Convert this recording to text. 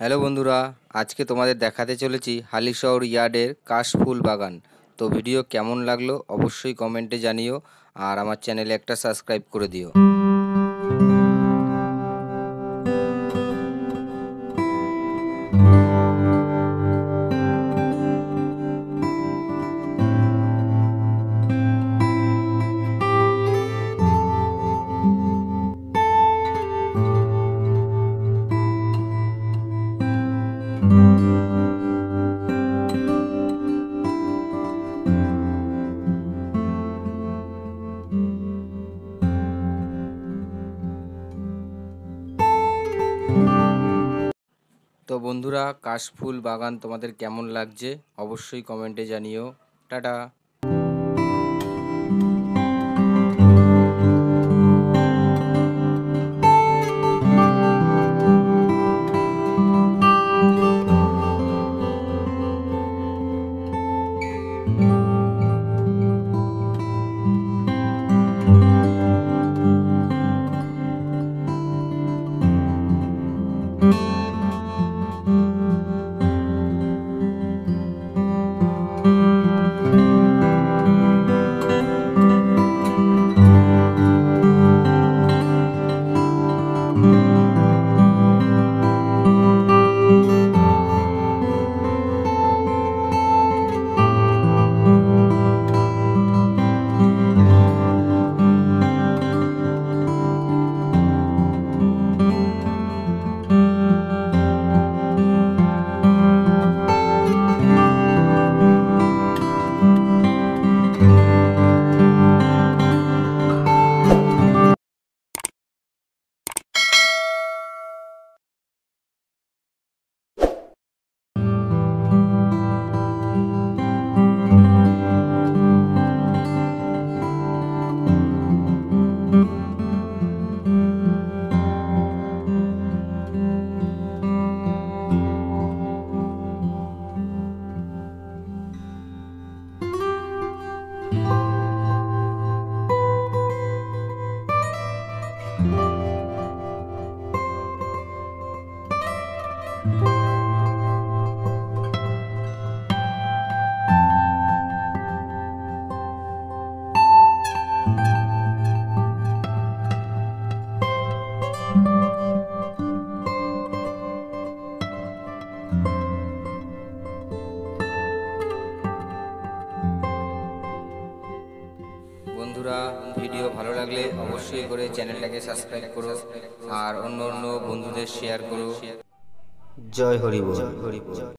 Hello বন্ধুরা, আজকে তোমাদের দেখাতে চলেছি হালিশহর ইয়ার্ডের কাশফুল বাগান। তো ভিডিও কেমন লাগলো অবশ্যই কমেন্টে জানিও, আর আমার চ্যানেলে একটা সাবস্ক্রাইব করে দিও। তো বন্ধুরা, কাশফুল বাগান তোমাদের কেমন লাগছে অবশ্যই কমেন্টে জানিও। টাটা। বন্ধুরা, ভিডিও ভালো লাগলে অবশ্যই করে চ্যানেলটাকে সাবস্ক্রাইব করো আর অন্য অন্য বন্ধুদের শেয়ার করো। জয় হরি বল।